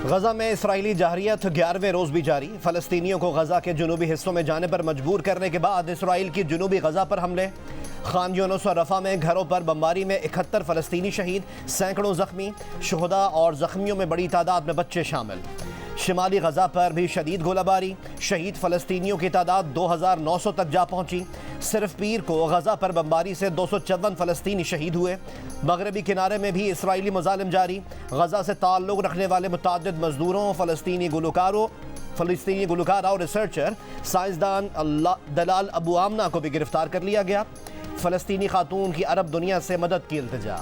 गजा में इसराइली जहरियत 11वें रोज भी जारी। फलस्तीनियों को गजा के जुनूबी हिस्सों में जाने पर मजबूर करने के बाद इसराइल की जुनूबी गजा पर हमले। खान यूनुस और रफा में घरों पर बमबारी में 71 फलस्तीनी शहीद, सैकड़ों जख्मी। शुहदा और जख्मियों में बड़ी तादाद में बच्चे शामिल। शिमाली गजा पर भी शदीद गोलाबारी, शहीद फलस्तीनियों की तादाद 2900 तक जा पहुंची। सिर्फ पीर को गजा पर बमबारी से 254 फलस्तीनी शहीद हुए। मगरबी किनारे में भी इसराइली मजालिम जारी। गजा से ताल्लुक़ रखने वाले मुतअद्दिद मजदूरों, फलस्तीनी गुलकारा और रिसर्चर साइंसदान दलाल अबू आमना को भी गिरफ्तार कर लिया गया। फलस्तीनी खातून की अरब दुनिया से मदद की इल्तिजा।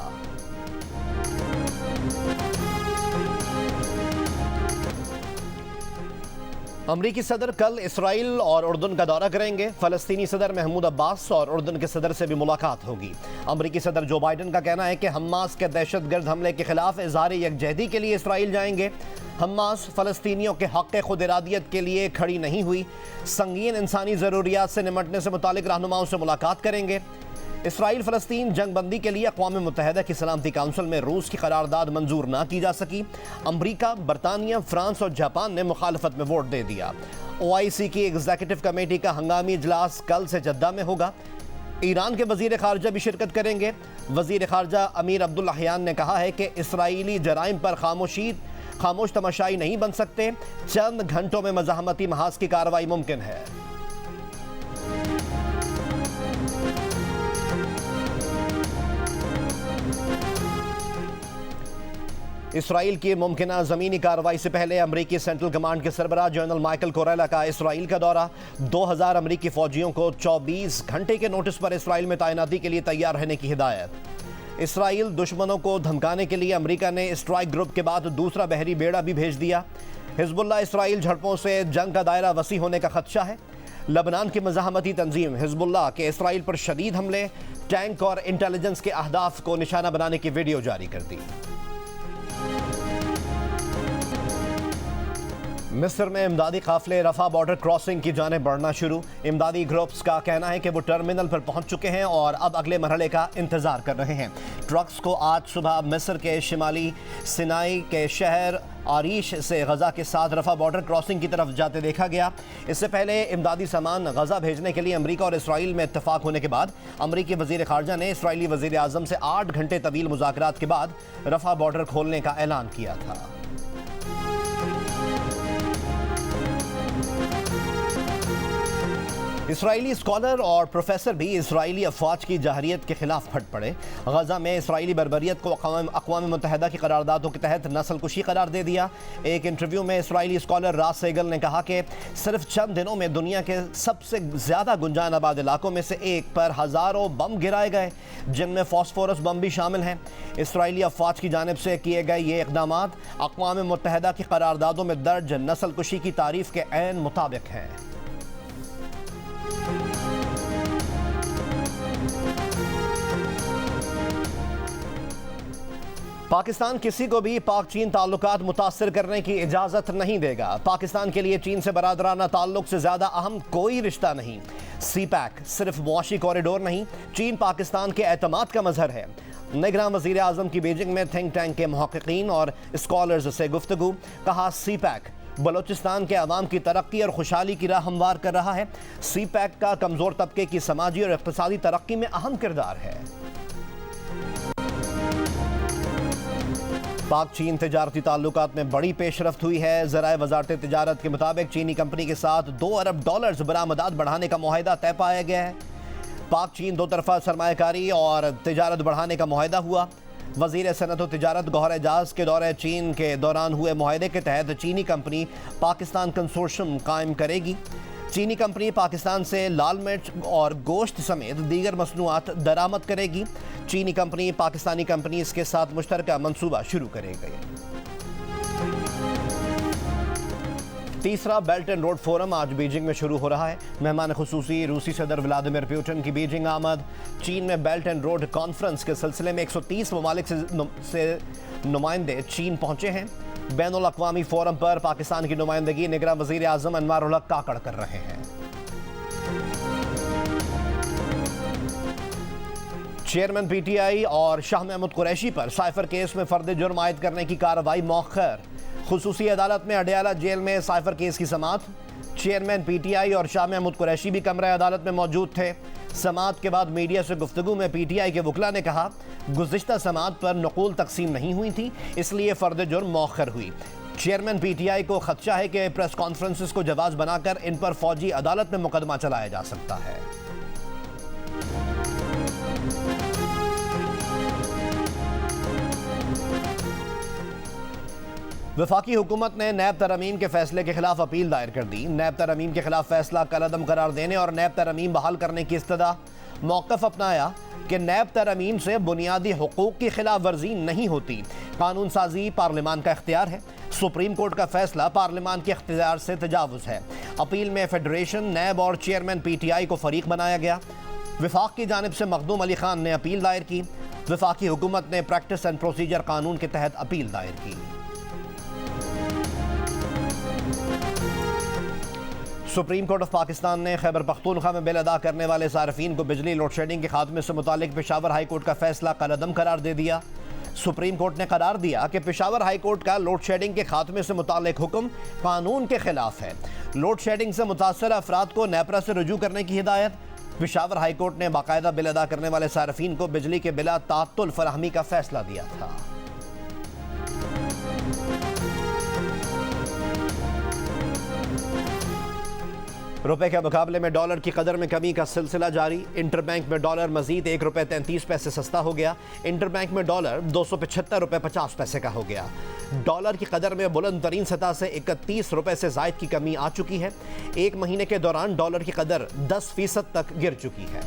अमरीकी सदर कल इसराइल और उर्दन का दौरा करेंगे। फलस्तीनी सदर महमूद अब्बास और उर्दन के सदर से भी मुलाकात होगी। अमरीकी सदर जो बाइडन का कहना है कि हमास के दहशतगर्द हमले के खिलाफ इज़हार यकजहती के लिए इसराइल जाएंगे। हमास फलस्तीनियों के हक़ खुद इरादियत के लिए खड़ी नहीं हुई। संगीन इंसानी ज़रूरियात से निमटने से मुतालिक रहनुमाओं से मुलाकात करेंगे। इसराइल फ़लस्तीन जंगबंदी के लिए अक़वाम मुत्तहिदा की सलामती काउंसिल में रूस की करारदाद मंजूर ना की जा सकी। अमरीका, बरतानिया, फ्रांस और जापान ने मुखालफत में वोट दे दिया। OIC की एग्जीक्यूटिव कमेटी का हंगामी इजलास कल से जद्दा में होगा। ईरान के वज़ीर ख़ारजा भी शिरकत करेंगे। वज़ीर ख़ारजा अमीर अब्दुल्लाहियान ने कहा है कि इसराइली जराइम पर खामोश तमाशाई नहीं बन सकते। चंद घंटों में मज़ाहमती महाज की कार्रवाई मुमकिन है। इसराइल की मुमकिना ज़मीनी कार्रवाई से पहले अमरीकी सेंट्रल कमांड के सरबराह जनरल माइकल कोरेला का इसराइल का दौरा। 2000 अमरीकी फ़ौजियों को 24 घंटे के नोटिस पर इसराइल में तैनाती के लिए तैयार रहने की हिदायत। इसराइल दुश्मनों को धमकाने के लिए अमरीका ने स्ट्राइक ग्रुप के बाद दूसरा बहरी बेड़ा भी भेज दिया। हिजबुल्लाह इसराइल झड़पों से जंग का दायरा वसी होने का खदशा है। लबनान की मज़ाहमती तंजीम हिजबुल्लाह के इसराइल पर शदीद हमले, टैंक और इंटेलिजेंस के अहदाफ को निशाना बनाने की वीडियो जारी कर दी। मिस्र में इमदादी काफिले रफा बॉर्डर क्रॉसिंग की जाने बढ़ना शुरू। इमदादी ग्रुप्स का कहना है कि वो टर्मिनल पर पहुंच चुके हैं और अब अगले मरहले का इंतजार कर रहे हैं। ट्रक्स को आज सुबह मिस्र के शिमाली सिनाई के शहर आरीश से गजा के साथ रफा बॉर्डर क्रॉसिंग की तरफ जाते देखा गया। इससे पहले इमदादी सामान गजा भेजने के लिए अमरीका और इसराइल में इत्तफाक होने के बाद अमरीकी वज़ीर ख़ारजा ने इसराइली वज़ीर आज़म से 8 घंटे तवील मुज़ाकरात के बाद रफा बॉर्डर खोलने का ऐलान किया था। इसराइली स्कॉलर और प्रोफेसर भी इसराइली अफवाज की जहरियत के खिलाफ फट पड़े। गजा में इसराइली बर्बरियत को अक़वाम मुत्तहिदा की करारदादों के तहत नस्लकुशी करार दे दिया। एक इंटरव्यू में इसराइली स्कॉलर रास सेगल ने कहा कि सिर्फ चंद दिनों में दुनिया के सबसे ज़्यादा गुंजान आबाद इलाकों में से एक पर हज़ारों बम गिराए गए, जिनमें फॉस्फोरस बम भी शामिल हैं। इसराइली अफवाज की जानिब से किए गए ये इक़दाम अक़वाम मुत्तहिदा की करारदादों में दर्ज नस्लकुशी की तारीफ़ के ऐन मुताबिक हैं। पाकिस्तान किसी को भी पाक चीन ताल्लुकात मुतासर करने की इजाज़त नहीं देगा। पाकिस्तान के लिए चीन से बरादराना ताल्लुक से ज़्यादा अहम कोई रिश्ता नहीं। CPEC सिर्फ मुआशी कॉरिडोर नहीं, चीन पाकिस्तान के एतमाद का मजहर है। निगरान वज़ीर आज़म की बीजिंग में थिंक टैंक के मुहक्किकीन और स्कॉलर्स से गुफ्तगू। कहा CPEC बलोचिस्तान के अवाम की तरक्की और खुशहाली की राह हमवार कर रहा है। CPEC का कमज़ोर तबके की समाजी और इक़्तिसादी तरक्की में अहम किरदार है। पाक चीन तिजारती ताल्लुकात में बड़ी पेशरफ्त हुई है। ज़राए वज़ारत तिजारत के मुताबिक चीनी कंपनी के साथ $2 अरब बरामदात बढ़ाने का मुआहिदा तय पाया गया है। पाक चीन दो तरफ़ा सरमायाकारी और तिजारत बढ़ाने का मुआहिदा हुआ। वज़ीर सनअत व तिजारत गौहर एजाज के दौरे चीन के दौरान हुए मुआहिदे के तहत चीनी कंपनी पाकिस्तान कंसोर्शियम कायम करेगी। चीनी कंपनी पाकिस्तान से लाल मिर्च और गोश्त समेत दीगर मसनूआत दरामद करेगी। चीनी कंपनी पाकिस्तानी कंपनीज के साथ मुश्तरका मंसूबा शुरू करेगी। तीसरा बेल्ट एंड रोड फोरम आज बीजिंग में शुरू हो रहा है। मेहमान खुसूसी रूसी सदर व्लादिमीर पुतिन की बीजिंग आमद। चीन में बेल्ट एंड रोड कॉन्फ्रेंस के सिलसिले में 130 ममालिक से नुमाइंदे चीन पहुंचे हैं। बैनुल अक़वामी फोरम पर पाकिस्तान की नुमाइंदगी निगरान वज़ीर आज़म अनवारुल हक काकड़ कर रहे हैं। चेयरमैन PTI और शाह महमूद कुरैशी पर साइफर केस में फर्द जुर्म आयद करने की कार्रवाई मौखर। खुसूसी अदालत में अडयाला जेल में साइफर केस की समाअत। चेयरमैन पीटीआई और शाह महमूद कुरैशी भी कमरे अदालत में मौजूद थे। समाअत के बाद मीडिया से गुफ्तगू में पीटीआई के वकला ने कहा, गुज़िश्ता समाअत पर नक़ूल तकसीम नहीं हुई थी, इसलिए फ़र्द जुर्म मौखर हुई। चेयरमैन पीटीआई को खदशा है कि प्रेस कॉन्फ्रेंसेस को जवाज़ बनाकर इन पर फौजी अदालत में मुकदमा चलाया जा सकता है। वफाकी हुकूमत ने नैब तरमीम के फैसले के खिलाफ अपील दायर कर दी। नैब तरमीम के खिलाफ फैसला कलअदम करार देने और नैब तरमीम बहाल करने की इस्तदा। मौक़िफ़ अपनाया कि नैब तरमीम से बुनियादी हुकूक की खिलाफ वर्जी नहीं होती। कानून साजी पार्लिमान का इख्तियार है। सुप्रीम कोर्ट का फैसला पार्लिमान के इख्तियार से तजावुज़ है। अपील में फेडरेशन, नैब और चेयरमैन पीटीआई को फरीक बनाया गया। वफाक की जानिब से मखदूम अली खान ने अपील दायर की। वफाकी हुकूमत ने प्रैक्टिस एंड प्रोसीजर कानून के तहत अपील दायर की। सुप्रीम कोर्ट ऑफ पाकिस्तान ने खैबर पख्तूनख्वा में बिल अदा करने वाले सार्फिन को बिजली लोड शेडिंग के खात्मे से मुतालिक पेशावर हाई कोर्ट का फैसला कलअदम करार दे दिया। सुप्रीम कोर्ट ने करार दिया कि पेशावर हाई कोर्ट का लोड शेडिंग के खात्मे से मुतालिक हुक्म कानून के खिलाफ है। लोड शेडिंग से मुतासर अफराद को नेपरा से रुजू करने की हिदायत। पेशावर हाई कोर्ट ने बाकायदा बिल अदा करने वाले सार्फिन को बिजली के बिला तात्तुल फराहमी का फैसला दिया था। रुपए के मुकाबले में डॉलर की कदर में कमी का सिलसिला जारी। इंटरबैंक में डॉलर मजीद ₹1.33 सस्ता हो गया। इंटरबैंक में डॉलर ₹275.50 का हो गया। डॉलर की कदर में बुलंद तरीन सतह से ₹31 से जायद की कमी आ चुकी है। एक महीने के दौरान डॉलर की कदर 10% तक गिर चुकी है।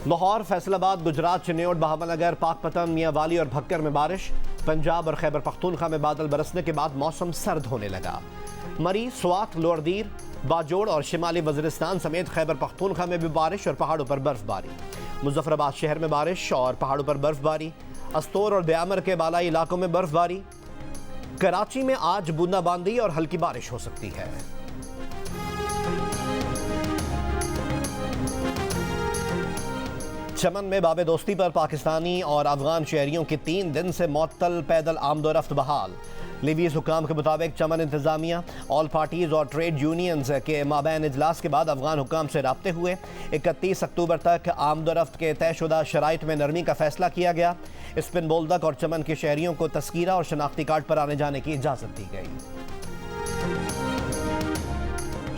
लाहौर, फैसलाबाद, गुजरात, चिन्नौट, बहावलनगर, पाकपतन, मियांवाली और भक्कर में बारिश। पंजाब और खैबर पख्तूनख्वा में बादल बरसने के बाद मौसम सर्द होने लगा। मरी, स्वात, लोअर दीर, बाजोड़ और शिमाली वज़ीरिस्तान समेत खैबर पख्तूनख्वा में भी बारिश और पहाड़ों पर बर्फबारी। मुजफ्फराबाद शहर में बारिश और पहाड़ों पर बर्फबारी। अस्तोर और दयामर के बालाई इलाकों में बर्फबारी। कराची में आज बूंदाबांदी और हल्की बारिश हो सकती है। चमन में बाबे दोस्ती पर पाकिस्तानी और अफगान शहरियों की 3 दिन से मुअत्तल पैदल आमदोरफ्त बहाल। लिबीज हुकाम के मुताबिक चमन इंतजामिया, ऑल पार्टीज और ट्रेड यूनियंस के माबैन इजलास के बाद अफगान हुकाम से राब्ते हुए 31 अक्टूबर तक आमदोरफ्त के तयशुदा शराइत में नरमी का फैसला किया गया। स्पिन बोल्दक और चमन के शहरियों को तस्कीरा और शनाख्ती कार्ड पर आने जाने की इजाज़त दी गई।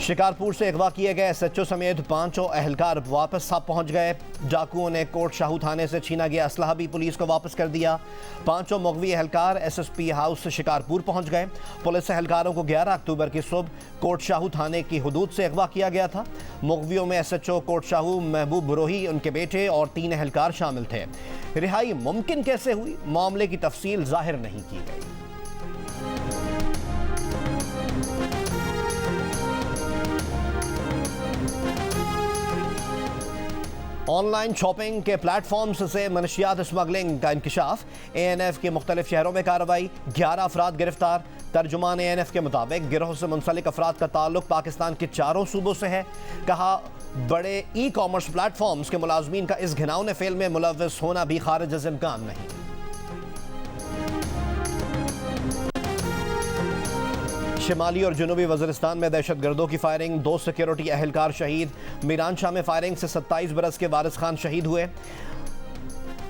शिकारपुर से अगवा किए गए SHO समेत 5 अहलकार वापस साहब पहुंच गए। डाकुओं ने कोट शाहू थाने से छीना गया असलहा भी पुलिस को वापस कर दिया। 5 मुगवी अहलकार SSP हाउस शिकारपुर पहुंच गए। पुलिस अहलकारों को 11 अक्टूबर की सुबह कोट शाहू थाने की हदूद से अगवा किया गया था। मुगवियों में SHO कोट शाहू महबूब बुरोही, उनके बेटे और 3 अहलकार शामिल थे। रिहाई मुमकिन कैसे हुई, मामले की तफसील जाहिर नहीं की गई। ऑनलाइन शॉपिंग के प्लेटफॉर्म्स से मनशियात स्मगलिंग का इंकशाफ। ANF के मुख्तलिफ शहरों में कार्रवाई, 11 अफराद गिरफ्तार। तर्जुमान ANF के मुताबिक गिरोह से मुंसलिक अफराद का ताल्लुक पाकिस्तान के 4 सूबों से है। कहा, बड़े ई-कॉमर्स प्लेटफॉर्म्स के मुलाजमीन का इस घिनौने फेल में मुलव्वस होना भी खारिज अज़ इम्कान नहीं। शिमाली और जनूबी वज़ीरिस्तान में दहशतगर्दों की फायरिंग, 2 सिक्योरिटी अहलकार शहीद। मीरानशाह में फायरिंग से 27 बरस के वारिस खान शहीद हुए।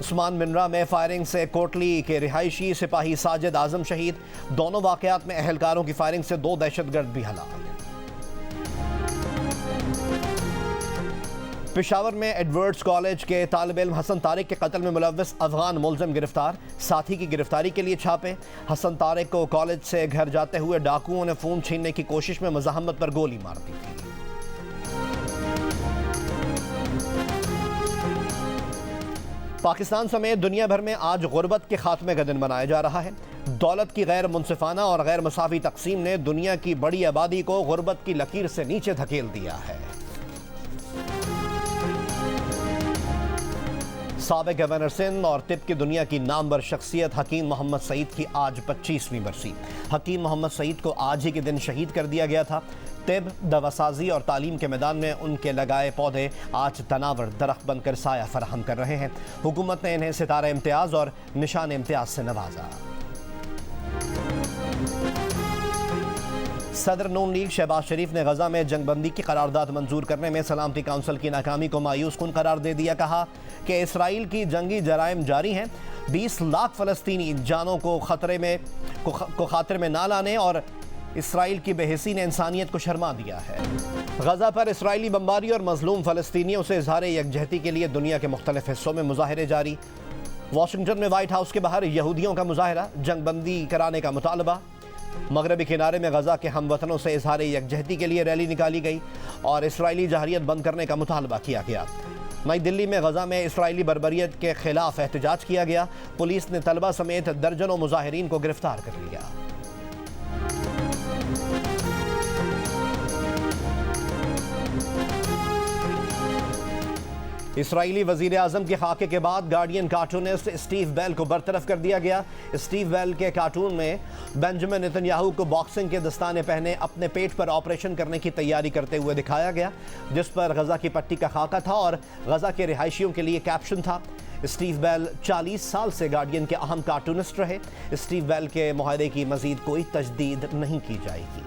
उस्मान मिनरा में फायरिंग से कोटली के रिहायशी सिपाही साजिद आजम शहीद। दोनों वाक़यात में अहलकारों की फायरिंग से 2 दहशतगर्द भी हलाक। पेशावर में एडवर्ड्स कॉलेज के तालिब इल्म हसन तारिक के कत्ल में मुलव्वस अफगान मुलजिम गिरफ्तार। साथी की गिरफ्तारी के लिए छापे। हसन तारिक को कॉलेज से घर जाते हुए डाकुओं ने फ़ोन छीनने की कोशिश में मज़ाहमत पर गोली मार दी थी। पाकिस्तान समेत दुनिया भर में आज गुर्बत के खात्मे का दिन मनाया जा रहा है। दौलत की गैर मुनसिफाना और गैर मसावी तकसीम ने दुनिया की बड़ी आबादी को गुर्बत की लकीर से नीचे धकेल दिया है। साबिक गवर्नर सिंध और तिब की दुनिया की नामवर शख्सियत हकीम मोहम्मद सईद की आज 25वीं बरसी। हकीम मोहम्मद सईद को आज ही के दिन शहीद कर दिया गया था। तिब, दवासाजी और तालीम के मैदान में उनके लगाए पौधे आज तनावर दरख्त बनकर साया फराहम कर रहे हैं। हुकूमत ने इन्हें सितारा इम्तियाज़ और निशान इम्तियाज़ से नवाजा। सदर नून लीग शहबाज शरीफ ने गजा में जंगबंदी की करारदाद मंजूर करने में सलामती काउंसिल की नाकामी को मायूस कुन करार दे दिया। कहा कि इसराइल की जंगी जराइम जारी हैं, 20 लाख फलस्तीनी जानों को खातिर में ना लाने और इसराइल की बेहिसी ने इंसानियत को शर्मा दिया है। गजा पर इसराइली बमबारी और मजलूम फलस्तीनियों से इजहार यकजहती के लिए दुनिया के मुख्तलिफ हिस्सों में मुजाहरे जारी। वाशिंगटन में व्हाइट हाउस के बाहर यहूदियों का मुजाहरा, जंगबंदी कराने का मुतालबा। मगरबी किनारे में गजा के हमवतनों से इजहार यकजहती के लिए रैली निकाली गई और इसराइली जहरियत बंद करने का मुतालबा किया गया। नई दिल्ली में गजा में इसराइली बर्बरियत के खिलाफ एहतजाज किया गया। पुलिस ने तलबा समेत दर्जनों मुजाहिरीन को गिरफ्तार कर लिया। इसराइली वजीर आजम के खाके के बाद गार्डियन कार्टूनिस्ट स्टीव बेल को बरतरफ कर दिया गया। स्टीव बेल के कार्टून में बेंजामिन नेतन्याहू को बॉक्सिंग के दस्ताने पहने अपने पेट पर ऑपरेशन करने की तैयारी करते हुए दिखाया गया, जिस पर गजा की पट्टी का खाका था और गजा के रिहायशियों के लिए कैप्शन था। स्टीव बेल 40 साल से गार्डियन के अहम कार्टूनिस्ट रहे। स्टीव बेल के मुआहदे की मजीद कोई तजदीद नहीं की जाएगी।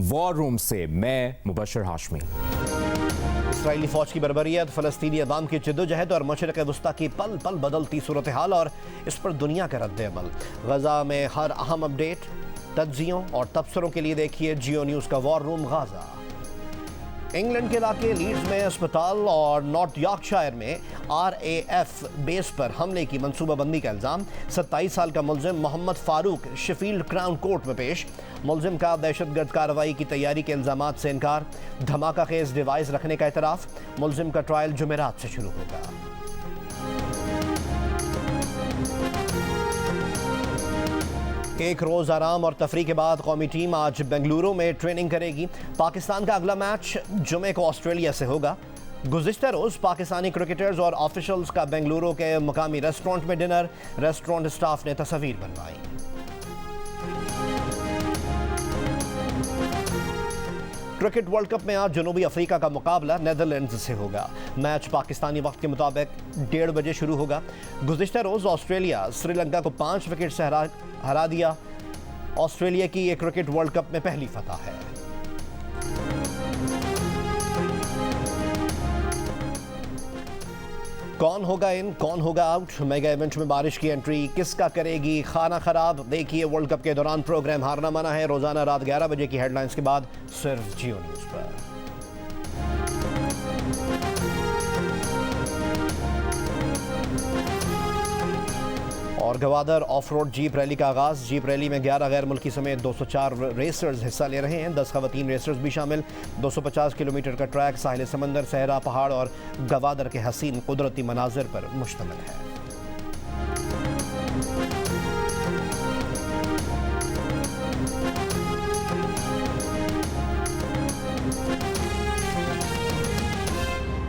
वॉर रूम से मैं मुबशर हाशमी। इसराइली फौज की बर्बरियत, फलस्तीनी अवाम की जद्दोजहद और मशरिक़ वस्ता की पल पल बदलती सूरत हाल और इस पर दुनिया का रद्द अमल। गजा में हर अहम अपडेट, तज्जियों और तबसरों के लिए देखिए जियो न्यूज़ का वॉर रूम गाजा। इंग्लैंड के इलाके लीड्स में अस्पताल और नॉर्थ यॉर्कशायर में RAF बेस पर हमले की मनसूबाबंदी का इल्ज़ाम। 27 साल का मुलजिम Mohammad Farooq Sheffield Crown Court में पेश। मुलजिम का दहशतगर्द कार्रवाई की तैयारी के इल्ज़ामात से इनकार। धमाका खेज डिवाइस रखने का एतराफ़। मुलजिम का ट्रायल जुमेरात से शुरू होगा। एक रोज़ आराम और तफरी के बाद कौमी टीम आज बेंगलुरु में ट्रेनिंग करेगी। पाकिस्तान का अगला मैच जुमे को ऑस्ट्रेलिया से होगा। गुज़िश्ता रोज़ पाकिस्तानी क्रिकेटर्स और ऑफिशल्स का बेंगलुरु के मुकामी रेस्टोरेंट में डिनर। रेस्टोरेंट स्टाफ ने तस्वीर बनवाई। क्रिकेट वर्ल्ड कप में आज जनूबी अफ्रीका का मुकाबला नीदरलैंड्स से होगा। मैच पाकिस्तानी वक्त के मुताबिक 1:30 बजे शुरू होगा। गुज़िश्ता रोज़ ऑस्ट्रेलिया श्रीलंका को 5 विकेट से हरा दिया। ऑस्ट्रेलिया की ये क्रिकेट वर्ल्ड कप में पहली फतह है। कौन होगा इन, कौन होगा आउट? मेगा इवेंट में बारिश की एंट्री किसका करेगी खाना खराब? देखिए वर्ल्ड कप के दौरान प्रोग्राम हारना मना है। रोजाना रात 11 बजे की हेडलाइंस के बाद सिर्फ जियो न्यूज़ पर। और Gwadar of road jeep rally का आगाज। जीप रैली में 11 गैर मुल्की समेत 204 रेसर्स हिस्सा ले रहे हैं। 10 खवातीन रेसर्स भी शामिल। 250 किलोमीटर का ट्रैक साहिल समंदर, सहरा, पहाड़ और गवादर के हसीन कुदरती मनाजिर पर मुश्तमिल है।